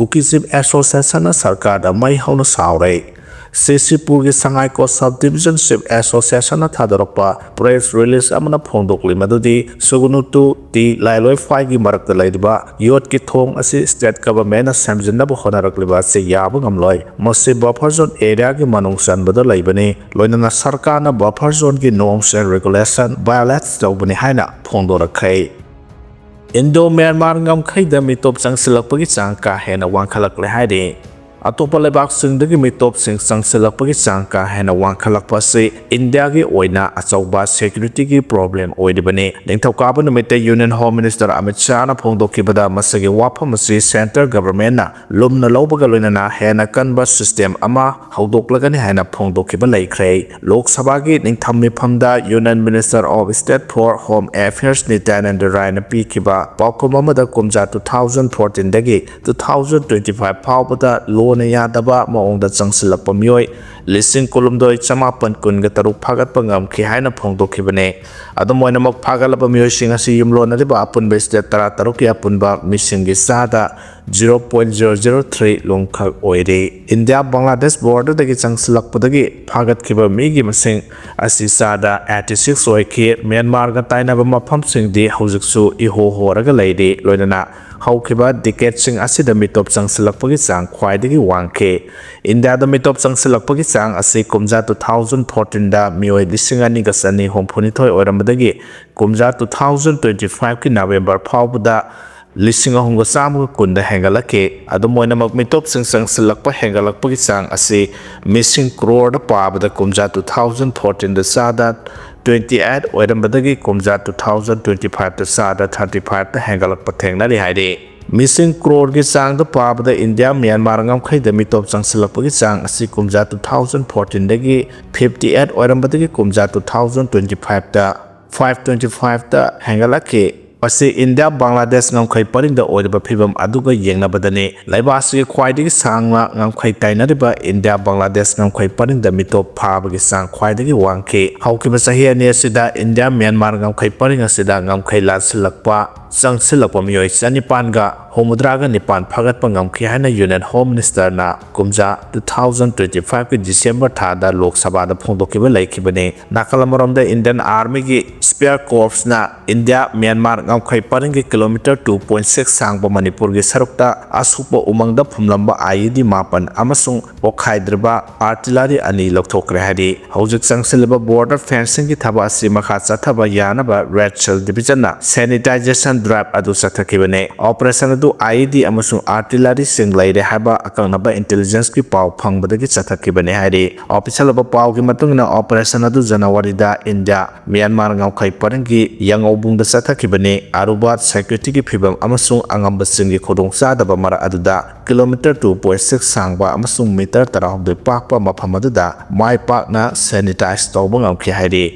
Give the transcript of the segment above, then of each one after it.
Kuki Chief Association Sarkar Mai Hono Saure. Sisipur Sangaiko Subdivision Chief Association Tadoropa press release Amana Pondokli Madudi Sugunutu Di Lailoi Fagi Marak the Ladiba Yot Kitong Assi State Government Samjanabu Honarakliba Se Yabungam Loy Mosi Buffer Zone area Gi Manungsan Bada Laibani Loinana Sarkana Buffer Zone Gi norms and regulation violates the Haina Pondora Kay Indo Myanmar Ngam Kaida Mitop Sang Silapagi Sanka Hena Wankalak Lehadi Atopa lebak singdagi mitop sing sangsilakpagi sangka hena wangkhalakpa se India gi oina achauba security gi problem oidibani ningthokaba numite Union Home Minister Amit Shah na phongdokibada masagi wafam asi center government na lumna lawbaga loinana hena kanba system ama haudoklagani hena phongdokiba laikhre Lok Sabha gi ningthammi phamda Union Minister of State for Home Affairs Nityanand Rai na pikiba paukom amada kumja 2014 dagi 2025 phawbada Yadaba Maong Changsilak Pamioi, Lissing Columdoi Chamapan Kunga Taru Pagat Pangam Kihaina Pongdo Kibane, Adamoinamok Pagalapamio Singasi Yumlona Riba Apun Base Tarataruki Apunba Missing Gisada 0.003 Longkak Oide. India Bangladesh border the Changsilak Padagi, Pagat Kiba Migi Masing Asisada 86 Oiki, Myanmar Gataina Bama Pumpsing de Hosuksu Iho Horaga Lady, Loinana. Haukiba decade sing asida mitop sang silakpagi sang khwaidagi wangke India da mitop sang silakpagi sang asi kumja 2014 da mioi lisingani gasani homphunithoi oiramadagi kumja 2025 ki November phawbuda lisinga honga samu kunda hengalake adumoina mak mitop sang silakpa hengalakpagi sang asi missing crore da pabada kumja 2014 da sada 28 oirambadagi kumja 2025 ta sada 35 ta hengalak pathengnari haide missing crore gi sang da pabada India Myanmar ngam khaida mitop changsilakpagi sang asi kumja 2014 dagi 58 oirambadagi kumja 2025 ta 525 ta hengalake Pasi India Bangladesh ngam khai paring da oiba phibam aduga yengna badane laibasi khwaidagi sangma ngam khai tainariba India Bangladesh ngam khai paring da mitop phabagi sang khwaidagi wangke haukiba sahi ani asida India Myanmar ngam khai paring asida ngam khai lansilakpa sangsilakpa mioi sanipanga Homudraga Nipan Pagat Pangamki Hana Union Home Minister na Kumja 2025 ki December thada Lok Sabha da phongdokiba laikibane Nakalamaram da Indian Army gi Spare Corps na India Myanmar ngamkhai paringi kilometer 2.6 sangba Manipur gi sarukta asukpa umang da phumlamba IED mapan amasung Pokhaibada artillery ani lokthokre hadi hojik sangsilba border fencing gi thaba asi makha chathaba yanaba Red Shell Division na sanitization drive adu sathakibane operation du IED amasung artillery sing laide haba akangnaba intelligence ki paw phangbadagi chathakibane hairi official ba paw gi matungna operation adu January da India Myanmar ngaukhai parangi yangobung da chathakibane arubat security ki phibam amasung angamba singi khodong sadaba mara aduda kilometer 2.6 sangba amasung meter tarahde pakpa mafam aduda mai pakna sanitize tawbang amki hairi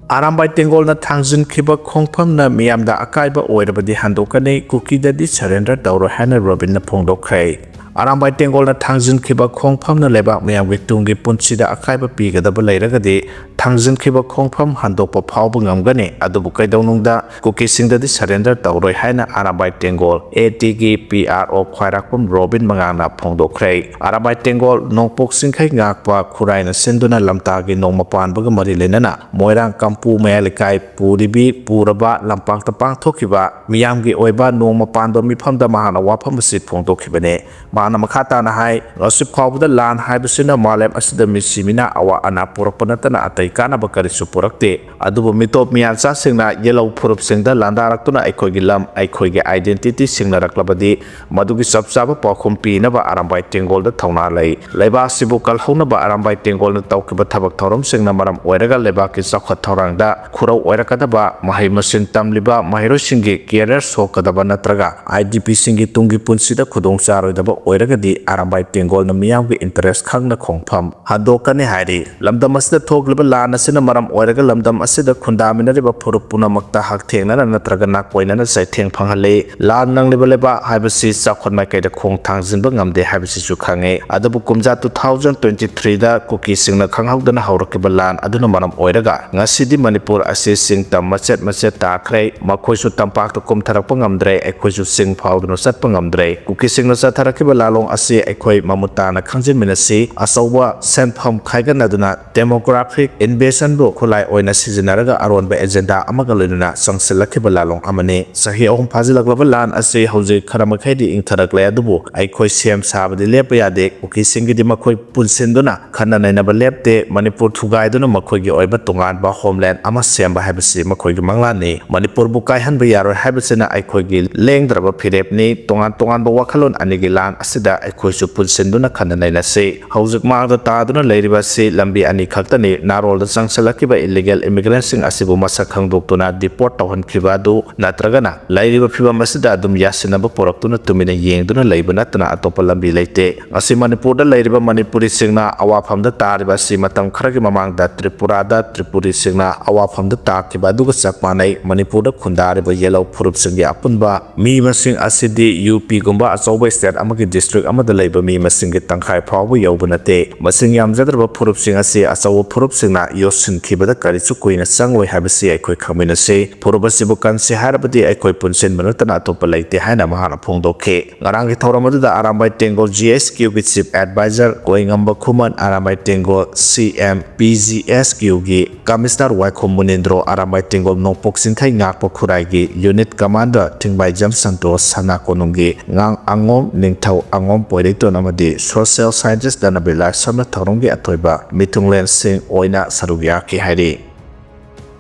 Arambai Tengol na Tangjin Kiba Kongpam na Miamda Akaiba Oirabadi Handokane Kuki Dadi surrender Dauro Hana Robin na Pongdokai. Arambai Tengol na Tangjin Kiba Kongpam na Lebak Miam Witungi Punchida Akaiba Piga the Baleragadi, Tangjin Kiba Kongpam Handopa Paubungamgane, Adubukai Donunda, Kuki Sing the surrender Dauro Hana Arambai Tengol, ATG PRO Kwairakpam Robin Mangana Pongdokrai. Arambai Tengol Nongpok Singkai Ngakpa Kuraina Sinduna Lamtagi Nomapan Bagamari Lenana, Moirang Kampu Mayalikai Puribi Puraba Lampang Tapang Tokiba Miyamgi Oiba Noma Pando Mipamda Mahana Wapamasit Pongdokibane Mana Makata na hai Rasip Kawda Lan Haibusina Malem Asida Missimina Awa Ana Purapanatana Ataikana Bakari Supurakte Adubu Mitop Miansa Singna Yellow Purup Singda Landaratuna Ekogilam Ekogi Identity Singna Raklabadi Madugi Subsaba Pokumpi Naba Arambai Tengol the Taunalay Leba Sibukal Honaba Arambai Tengol the Taukiba Tabak Torum Singna Maram Oeraga Lebaki Sakhat Torangda Kura Oerakadaba Mahimasin Tamliba Mahiroshingi Kier Sokadaba Natraga IDP Singi Tungi Punsida Kudong Saro Daba Oeragadi Arambai Tengol na Miamgi interest Kang na Kongpam Hadokane Hari Lamdamasda Togleba laan asina maram oiraga lamdam asida khundaminariba phurup punamakta hakthengna natraga nakpoinana saitheng phanghale laan nangliba leba haibasi chakhonmai kaida khong thangjinba ngamde haibasi chu khange adabu kumja 2023 da Kuki singna khanghaudana hawrakiba laan aduna maram oiraga ngasidi Manipur ase singtam machet takhre makhoisu tampakta kumtharakpa ngamdre ekhoisu sing phawduna satpa ngamdre Kuki singna chatharakiba lalong ase ekhoi mamutana khangjin minasi asawwa senpham khaigana duna demographic invasion bu khulai oina sizinaraga aronba agenda amaga loina sangsilakiba lalong amane sahi ahum phajilaklaba lan ase hauji kharamakhaidi ingtharakle adubu aikhoi sem sabadi lepa yade Kuki singi di makhoi punsinduna khana nainaba lepte Manipur thugaiduna makhoi gi oiba tongan ba homeland ama semba haibasi makhoi gi manglani Manipur bu kaihan ba yaroi haibasina aikhoi gi lengdraba phirepni tongan ba wakhalon anigi lan asida aikhoi su punsinduna khana naina se haujik magda taduna leiriba se lambi ani khaktani narol da sangsalaki illegal immigrants sing asibu masak khangdoktuna deport tawhankhriba du natragana lairiba phiba masida adum yasinaba poraktuna tumina yengduna leibana tana atopa lambi leite asi Manipur da leiriba Manipuri singna awafamda tariba si matam kharagi mamangda Tripura da Tripuri singna awafamda takiba duga sakmanai Manipur da khundariba yellow phurup singi apunba mi masing asidi UP gumba asoba state amagi district amada leiba mi masingi tangkhai phawbu yobunate masing yamjadraba phurup sing asi asawo phurup singna yosin khibada karichu kuina sangwai habasi aikoi khamina se phurubasibu kanse harabadi aikoi punsin manutana atopa leite haina mahana phongdokhe ngarangi thoramadu da arambai tengol GSQ gi chief advisor koingamba khuman arambai tengol CM PGSQ gi commissioner Waikhom Munindro arambai tengol nopok sinthai ngakpo khurai gi unit commander Thingbai Jam Santos Sana Konungi ngang angom ningthau angom poireito namadi social scientist danabila samna thoronggi atoiba mitunglen sing oina sarugya ki hairi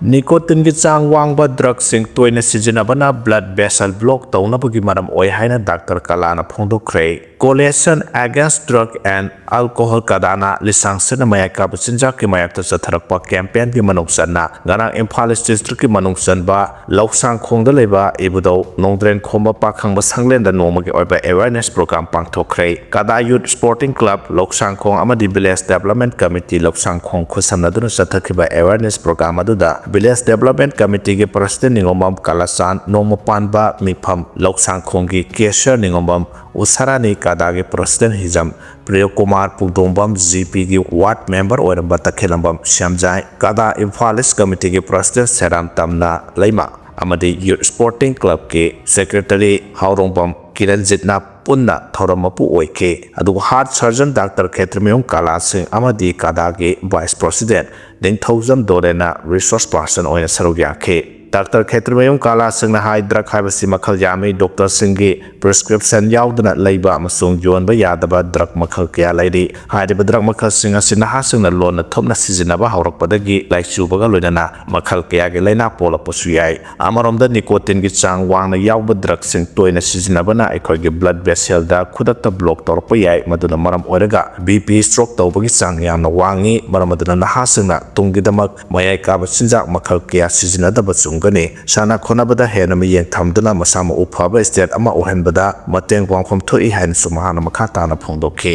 nicotine gi chang wangba drug sing toina sizinabana blood vessel block tawnabagi maram oi haina doctor kalana phongdokre coalition against drug and alcohol kadana lisang sena mayaka bachinja ki mayakta chatharakpa campaign gi manungsanna garang Imphal district ki manungsanba loksang khongda leba ibudo nongdren khomba pakhangba sanglenda nomagi oiba awareness program pangthokre kada youth sporting club loksang khong amadi village development committee loksang khong khusamnaduna chathakiba awareness program aduda village development committee ge president ningomam kalasan nomopanba mifam loksang khong gi kesher ningomam usarani kadagi president hijam Priyo Kumar Pugdombam GP gi ward member oiramba takhelambam Shamjai kada Imphal committee gi president Seram Tamna Leima amadi youth sporting club ke secretary Haurongbam Kiran Jitna punna thoramapu oike adu heart surgeon Dr. Khetrmeyong Kala Singh amadi kadagi vice president Dingthaujam Dorena resource person oina sarugya ke Dr. Khetrmeyong Kala Singh na hai drug haibasi makhal yami Dr. Singh gi prescription yaudana leiba amasung yonba yadaba drug makhal kya leiri haidiba drug makhal sing asina ha singna lona thopna sizinaba haurakpadagi laichubaga loinana makhal kya ge leina pola posuyai amaromda nicotine gi chang wangna yauba drug sing toina sizinabana aikoi gi blood vessel da khudakta block torpa yai maduna maram oiraga BP stroke tawbagi chang yamna wangi maramaduna naha singna tunggidamak mayai kaba sinjak makhal kya sizinadaba chungani sana khonabada hena miyeng thamduna masama uphaba state ama ohenbada mateng wangkhom thoi hain sumahana makhata na phongdokhe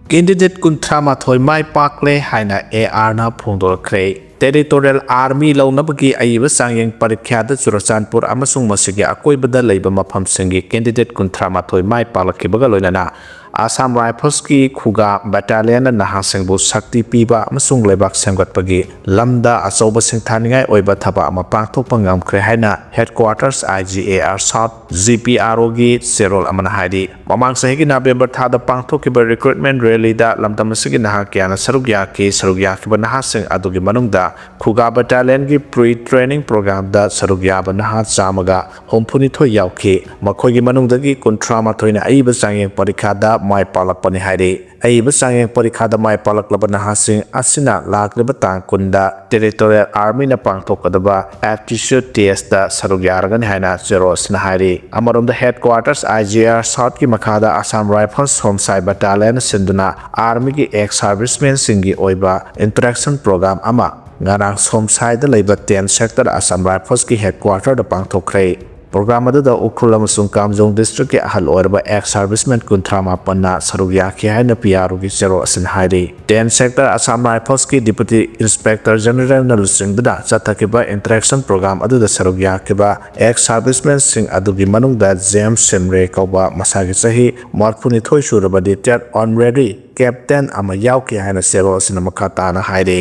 candidate kuntrama thoi mai pakle haina AR na phongdokre territorial army launabagi aiba sangyeng parikha da Churachandpur amasung masigi akoibada leiba mafam singi candidate kuntrama thoi mai paklakibaga loinana Assam Rifles ki Khuga Battalion nahasengbu sakti piba amasung lebak semgatpagi lamda asoba singthaningai oiba thaba ama pangthokpa ngamkhre haina headquarters IGAR South GPRO gi serol amana haidi mamang sahi November thada pangthokiba recruitment rally da lamdamasigi naha kyana sarugya ki nahaseng adugi manungda Khuga Battalion gi pre-training program da sarugya ba naha chamaga homphuni thoi yauki makhoi gi manungdagi kuntrama thoina aiba sangeng parikha da mai palakpani hairi aiba sangeng parikha da mai palaklaba nahasing asina lakleba tang kunda territorial army na pangthokadaba aptitude test da sarugyaragani haina zeros na hairi amarom da headquarters IGR South ki makhada Assam Rifles Homsai Battalion sinduna army ki ex servicemen singi oiba interaction program ama ngarang Homsai da leiba 10 sector Assam Rifles ki headquarter da pangthokre Program aduda ukhul amasung kamjong district ki ahal oirba ex servicemen kunthra mapanna saruk yakhi haina PRO ki chero asin hairi 10 sector Assam Rifles ki deputy inspector general na lusingda chathakiba interaction program aduda saruk yakhiba ex servicemen sing adugi manungda James Semre kauba masagi sahi marphuni thoi suraba retired honorary captain ama yauki haina chero asin makata na hairi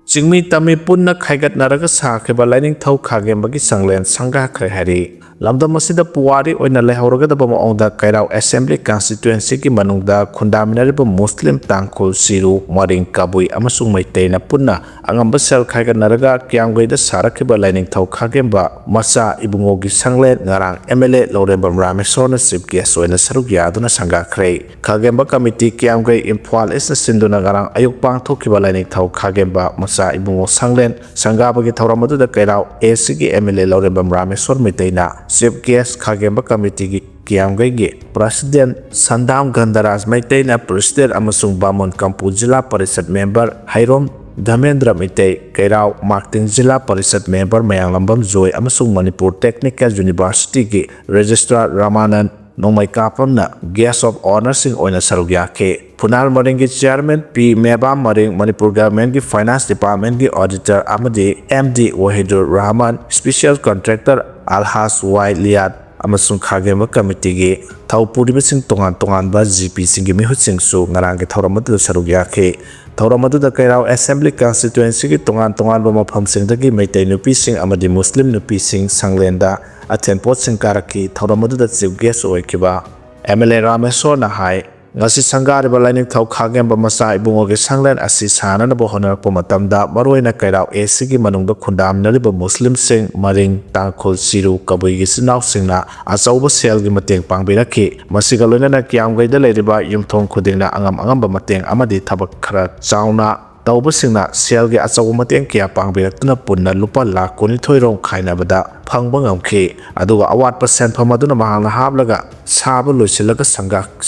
Jingmi tami punna khaigat naraga sakhiba lining thau khagem bagi sanglen sangga khre hari lamda masida puwari oina lehauraga da bama ongda kairau assembly constituency ki manungda khundaminariba muslim tangkhul siru maring kabui amasung maiteina punna angamba sel khaigat naraga kyamgoi da sarakhiba lining thau khagem ba masa ibungo gi sanglen ngarang MLA Lorembam Ramesona chief guest oina saruk yaduna sangga khre khagem ba committee kyamgoi imphal isna sinduna ngarang ayuk pangthokhiba lining thau khagem ba masa ibungo sanglen sangga bagi thauramadu da kairau AC ki MLA Lorembam Ramesor maiteina chief guest Khagemba committee ki Kiamgai gi president Sandam Gandaraj Maitei president amasung Bamon Kampu Jilla Parishad member Hairom Dhamendra Maitei Kairau Martin Jilla Parishad member Mayanglambam Joy amasung Manipur Technical University ki registrar Ramanan Nomai Kapamna guest of honor sing oina sarugya ke Punal Maring ki chairman P Meba Maring Manipur government ki finance department ki auditor amadi MD Wahidur Rahman special contractor Alhas Y Liat amasung Khagema committee gi Thaupuri sing tongan ba GP sing gi mihut sing su ngarang ki thauramadu sarugya ke thauramadu da kairau assembly constituency ki tongan ba mafam sing da gi maitai nupi sing amadi muslim nupi sing sanglenda Athen pot sing karaki thauramadu da chief guest oikiba MLA Ramesor na hai ngasi sangari ba lining thau khagem ba masa ibungo ge sanglen asi sana na bo honar po matamda maroina kairau AC gi manungda khundam nariba muslim sing maring tangkhul siru kabui gi sinau singna achauba sel gi mateng pangbiraki masiga loina na kyamgai da leiriba yumthong khudingna angam ba mateng amadi thabak khara chauna tauba singna sel gi achauba mateng kya pangbirakna punna lupa lakh koni thoirong khaina bada phangba ngamkhi aduga awat percent phamaduna mahangna hablaga saba loisilaga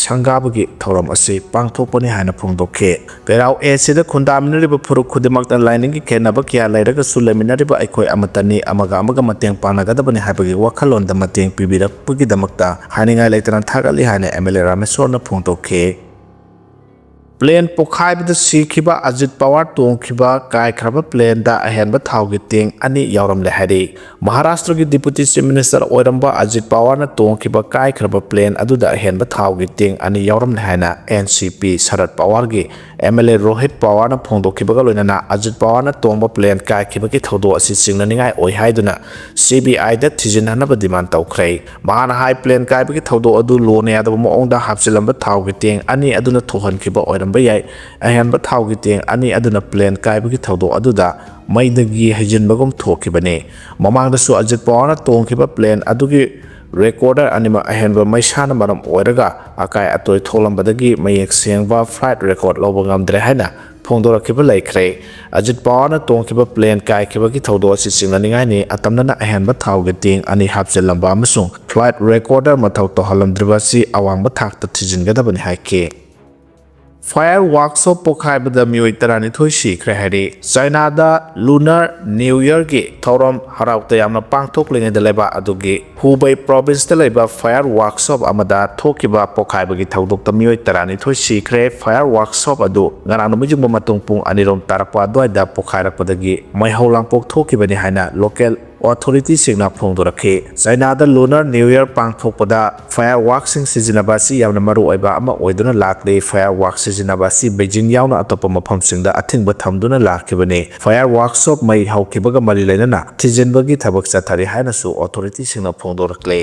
sangga bagi thoram asi pangthokpani haina phongdokhe perau AC da khundaminariba phuruk khudimakta lining ki khenaba kya lairaga suleminariba aikoi amatani amaga mateng panagadabani haibagi wakhalon da mateng pibirakpagi damakta haningai leitran thagali haina MLA Ramesor na phongdokhe Plane Pokhaibada sikhiba Ajit Pawar tongkhiba kaikhraba plane da ahenba thaugi ting ani yauram le hari Maharashtra ki deputy chief minister oiramba Ajit Pawar na tongkhiba kaikhraba plane aduda ahenba thaugi ting ani yauram le haina NCP Sharad Pawar gi MLA Rohit Pawar na phongdokhiba ga loinana Ajit Pawar na tongba plane kaikhiba ki thodo asi singnaningai oi haiduna CBI da thijinhanaba demand tawkhrei mahana hai plane kaiba ki thodo adu lone adaba moongda hapsilamba thaugi ting ani aduna thohankhiba bayai ahenba thaugi teng ani aduna plane kaibagi thodo aduda maidagi hajinbagum thokibane mamangda su Ajit Pawar na tongkhiba plane adugi recorder anima ahenba maisana maram oiraga akai atoi tholambadagi mayek sengba flight record lobangam dre haina phongdorakiba laikhre Ajit Pawar na tongkhiba plane kaikhibagi thodo asi singlaningai ni atamnana ahenba thaugi teng ani hapjelamba amasung flight recorder mathau tohalamdriba si awangba thakta thijingadabani haike Fire workshop Pokhaibada mioi tarani thoi sikre hari China da Lunar New Year gi thorom haraute yamna pangthok lengai da leba adugi Hubei province da leba fire workshop amada thokiba Pokhaiba gi thodok ta mioi tarani thoi sikre fire workshop adu ngarang mijung ba matung pung anirom tarakwa doi da Pokhairakpada gi maihaulang pok thokiba ni haina local authority singna phongdorakhe China da Lunar New Year pangthokpada fireworks sing sizinabasi yamna maru oiba ama oiduna lakle fireworks sizinabasi Beijing yauna atopa mafam singda athingba thamduna lakhibane fireworks shop mai haukibaga mari lainana thijenbagi thabak chathari haina su authority singna phongdorakle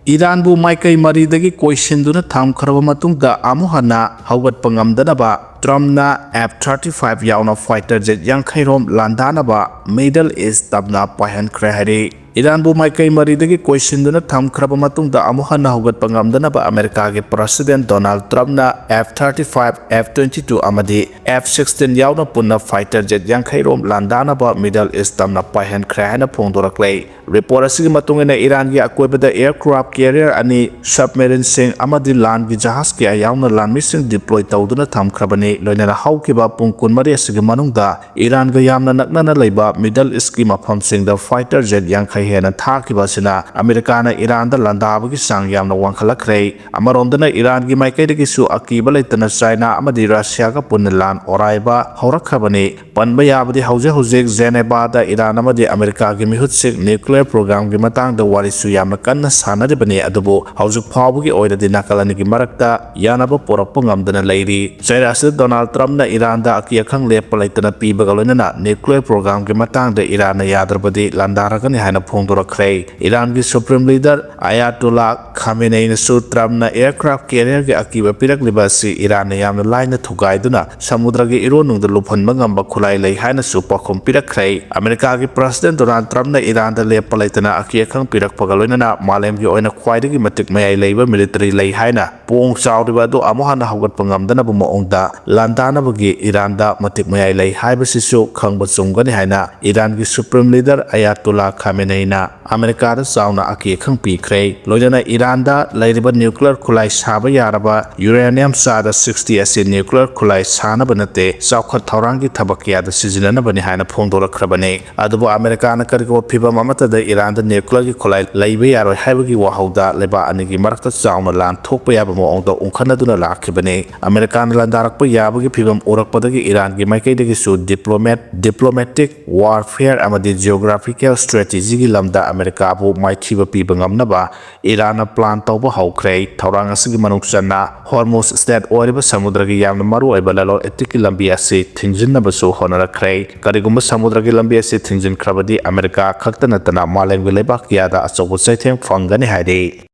Iran bu maikai mari dagi koisinduna thamkharaba matungda amuhana hawgat pangamdanaba Trumpna F-35 yauna fighter jet yankhairom landanaba Middle East tabna pahankhre hari Iran bu maikai maridagi koisinduna thamkhraba matungda amuhana hawgat pangamdanaba America ge President Donald Trumpna F-35 F-22 amadi F-16 yauna punna fighter jet yankhairom landanaba Middle East tabna pahankhre hana phongdoraklei report asigi matungena Iran gi akoibada aircraft carrier ani submarine sing amadi land gi jahaz ki yauna landmi sing deploy tawduna thamkhrabani loinana haukiba pungkun mari asigi manungda Iran ga yamna naknana leiba Middle East ki mafam sing da fighter jet yankhai ꯌꯥꯡꯈꯩ ꯍꯦꯟꯅ ꯊꯥꯈꯤꯕꯁꯤꯅ ꯑꯃꯦꯔꯤꯀꯥꯅ ꯏꯔꯥꯟꯗ ꯂꯥꯟꯗꯥꯕꯒꯤ ꯆꯥꯡ ꯌꯥꯝꯅ ꯋꯥꯡꯈꯠꯂꯛꯈ꯭ꯔꯦ ꯑꯃꯔꯣꯝꯗꯅ ꯏꯔꯥꯟꯒꯤ ꯃꯥꯏꯀꯩꯗꯒꯤꯁꯨ ꯑꯀꯤꯕ ꯂꯩꯇꯅ China ꯑꯃꯗꯤ ꯔꯁꯤꯌꯥꯒ ꯄꯨꯟꯅ ꯂꯥꯟ ꯑꯣꯔꯥꯏꯕ ꯍꯧꯔꯛꯈ꯭ꯔꯕꯅꯤ ꯄꯟꯕ ꯌꯥꯕꯗꯤ ꯍꯧꯖꯤꯛ ꯖꯦꯅꯦꯚꯥꯗ ꯏꯔꯥꯟ ꯑꯃꯗꯤ ꯑꯃꯦꯔꯤꯀꯥꯒꯤ ꯃꯤꯍꯨꯠꯁꯤꯡ ꯅ꯭ꯌꯨꯀ꯭ꯂꯤꯌꯔ ꯄ꯭ꯔꯣꯒ꯭ꯔꯥꯝꯒꯤ ꯃꯇꯥꯡꯗ ꯋꯥꯔꯤꯁꯨ ꯌꯥꯝꯅ ꯀꯟꯅ ꯁꯥꯟꯅꯔꯤꯕꯅꯤ ꯑꯗꯨꯕꯨ ꯍꯧꯖꯤꯛ ꯐꯥꯎꯕꯒꯤ ꯑꯣꯏꯅꯗꯤ ꯅꯥꯀꯜ ꯑꯅꯤꯒꯤ ꯃꯔꯛꯇ ꯌꯥꯅꯕ ꯄꯣꯔꯛꯄ ꯉꯝꯗꯅ ꯂꯩꯔꯤ ꯆꯩꯔꯥ ꯑꯁꯤꯗ ꯗꯣꯅꯥꯜꯗ ꯇ꯭ꯔꯝꯞꯅ ꯏꯔꯥꯟꯗ ꯑꯀꯤ ꯑꯈꯪ ꯂꯦꯞꯄ ꯂꯩꯇꯅ ꯄꯤꯕꯒ ꯂꯣꯏꯅꯅ ꯅ꯭ꯌꯨꯀ꯭ꯂꯤꯌꯔ ꯄ꯭ꯔꯣꯒ꯭ꯔꯥꯝꯒꯤ ꯃꯇꯥꯡꯗ ꯏꯔꯥꯟꯅ ꯌꯥꯗ꯭ꯔꯕꯗꯤ ꯂꯥꯟꯗꯥꯔꯒꯅꯤ ꯍꯥꯏꯅ ꯐꯣꯡꯗꯣꯔꯛꯈ꯭ꯔꯦ ꯏꯔꯥꯟꯒꯤ ꯁꯨꯄ꯭ꯔꯤꯝ ꯂꯤꯗꯔ ꯑꯌꯥꯇꯣꯜꯂꯥ ꯈꯥꯃꯦꯅꯦꯏꯅꯁꯨ ꯇ꯭ꯔꯝꯞꯅ ꯑꯦꯌꯔꯀ꯭ꯔꯥꯐ ꯀꯦꯔꯤꯌꯔꯒꯤ ꯑꯀꯤꯕ ꯄꯤꯔꯛꯂꯤꯕ ꯑꯁꯤ ꯏꯔꯥꯟꯅ ꯌꯥꯝꯅ ꯂꯥꯏꯅ ꯊꯨꯒꯥꯏꯗꯨꯅ ꯁꯃꯨꯗ꯭ꯔꯒꯤ ꯏꯔꯣꯟꯅꯨꯡꯗ ꯂꯨꯞꯍꯟꯕ ꯉꯝꯕ ꯈꯨꯠꯂꯥꯏ ꯂꯩ ꯍꯥꯏꯅꯁꯨ ꯄꯥꯎꯈꯨꯝ ꯄꯤꯔꯛꯈ꯭ꯔꯦ ꯑꯃꯦꯔꯤꯀꯥꯒꯤ ꯄ꯭ꯔꯦꯁꯤꯗꯦꯟꯠ ꯗꯣꯅꯥꯜꯗ ꯇ꯭ꯔꯝꯞꯅ ꯏꯔꯥꯟꯗ ꯂꯦꯞꯄ ꯂꯩꯇꯅ ꯑꯀꯤ ꯑꯈꯪ ꯄꯤꯔꯛꯄꯒ ꯂꯣꯏꯅꯅ माꯂꯦꯝꯒꯤ ꯑꯣꯏꯅ ꯈ꯭ꯋꯥꯏꯗꯒꯤ ꯃꯇꯤꯛ ꯃꯌꯥꯏ ꯂꯩꯕ ꯃꯤꯂꯤꯇꯔꯤ ꯂꯩ ꯍꯥꯏꯅ ꯄꯣꯡ ꯆꯥꯎꯔꯤꯕ ꯑꯗꯨ ꯑꯃꯨꯛ ꯍꯟꯅ ꯍꯧꯒꯠꯄ ꯉꯝꯗꯅꯕ ꯃꯑꯣꯡꯗ ꯂꯥꯟꯗꯥꯅꯕꯒꯤ ꯏꯔꯥꯟꯗ ꯃꯇꯤꯛ ꯃꯌꯥꯏ ꯂꯩ ꯍꯥꯏꯕꯁꯤꯁꯨ ꯈꯪꯕ ꯆꯨꯝꯒꯅꯤ ꯍꯥꯏꯅ ꯏꯔꯥꯟꯒꯤ ꯁꯨꯄ꯭ꯔꯤꯝ ꯂꯤꯗꯔ ꯑꯌꯥꯇꯣꯜꯂꯥ ꯈꯥꯃꯦꯅꯦꯏꯅ ꯑꯃꯦꯔꯤꯀꯥꯗ ꯆꯥꯎꯅ ꯑꯀꯤ ꯑꯈꯪ ꯄꯤꯈ꯭ꯔꯦ ꯂꯣꯏꯅꯅ ꯏꯔꯥꯟꯗ ꯂꯩꯔꯤꯕ ꯅ꯭ꯌꯨꯀ꯭ꯂꯤꯌꯔ ꯈꯨꯠꯂꯥꯏ ꯁꯥꯕ ꯌꯥꯔꯕ ꯌꯨꯔꯦꯅꯤꯌꯝ ꯆꯥꯗ 60 ꯑꯁꯤ ꯅ꯭ꯌꯨꯀ꯭ꯂꯤꯌꯔ ꯈꯨꯠꯂꯥꯏ ꯁꯥꯅꯕ ꯅꯠꯇꯦ ꯆꯥꯎꯈꯠ ꯊꯧꯔꯥꯡꯒꯤ ꯊꯕꯛ ꯀꯌꯥꯗ ꯁꯤꯖꯤꯟꯅꯅꯕꯅꯤ ꯍꯥꯏꯅ ꯐꯣꯡꯗꯣꯔꯛꯈ꯭ꯔꯕꯅꯤ ꯑꯗꯨꯕꯨ ꯑꯃꯦꯔꯤꯀꯥꯅ ꯀꯔꯤꯒꯨꯝꯕ ꯐꯤꯚꯝ ꯑꯃꯠꯇꯗ ꯏꯔꯥꯟꯗ ꯅ꯭ꯌꯨꯀ꯭ꯂꯤꯌꯔꯒꯤ ꯈꯨꯠꯂꯥꯏ ꯂꯩꯕ ꯌꯥꯔꯣꯏ ꯍꯥꯏꯕꯒꯤ ꯋꯥꯍꯧꯗ ꯂꯩꯕꯥꯛ ꯑꯅꯤꯒꯤ ꯃꯔꯛꯇ ꯆꯥꯎꯅ ꯂꯥꯟ ꯊꯣꯛꯄ ꯌꯥꯕ ꯃꯑꯣꯡꯗ ꯎꯪꯈꯠꯅꯗꯨꯅ ꯂꯥꯛꯈꯤꯕꯅꯤ ꯑꯃꯦꯔꯤꯀꯥꯅ ꯂꯥꯟꯗꯥꯔꯛꯄ ꯌꯥꯕꯒꯤ ꯐꯤꯚꯝ ꯎꯔꯛꯄꯗꯒꯤ ꯏꯔꯥꯟꯒꯤ ꯃꯥꯏꯀꯩꯗꯒꯤꯁꯨ ꯗꯤꯄ꯭ꯂꯣꯃꯦꯇꯤꯛ ꯋꯥꯔꯐꯦꯌꯔ ꯑꯃꯗꯤ ꯖꯤꯑꯣꯒ꯭ꯔꯥꯐꯤꯀꯦꯜ ꯁ꯭ꯇ꯭ꯔꯦꯇꯦꯖꯤꯒꯤ ꯂꯝꯗ ꯑꯃꯦꯔꯤꯀꯥꯕꯨ ꯃꯥꯏꯊꯤꯕ ꯄꯤꯕ ꯉꯝꯅꯕ ꯏꯔꯥꯟꯅ ꯄ꯭ꯂꯥꯟ ꯇꯧꯕ ꯍꯧꯈ꯭ꯔꯦ ꯊꯧꯔꯥꯡ ꯑꯁꯤꯒꯤ ꯃꯅꯨꯡ ꯆꯟꯅ ꯍꯣꯔꯃꯨꯖ ꯁ꯭ꯇ꯭ꯔꯦꯠ ꯑꯣꯏꯔꯤꯕ ꯁꯃꯨꯗ꯭ꯔꯒꯤ ꯌꯥꯝꯅ ꯃꯔꯨꯑꯣꯏꯕ ꯂꯂꯣꯟ ꯏꯇꯤꯛꯀꯤ ꯂꯝꯕꯤ ꯑꯁꯤ ꯊꯤꯡꯖꯤꯟꯅꯕꯁꯨ ꯍꯣꯠꯅꯔꯛꯈ꯭ꯔꯦ ꯀꯔꯤꯒꯨꯝꯕ ꯁꯃꯨꯗ꯭ꯔꯒꯤ ꯂꯝꯕꯤ ꯑꯁꯤ ꯊꯤꯡꯖꯤꯟꯈ꯭ꯔꯕꯗꯤ ꯑꯃꯦꯔꯤꯀꯥ ꯈꯛꯇ ꯅꯠꯇꯅ ꯃꯥꯂꯦꯝꯒꯤ ꯂꯩꯕꯥꯛ ꯀꯌꯥꯗ ꯑꯆꯧꯕ ꯆꯩꯊꯦꯡ ꯐꯪꯒꯅꯤ ꯍꯥꯏꯔꯤ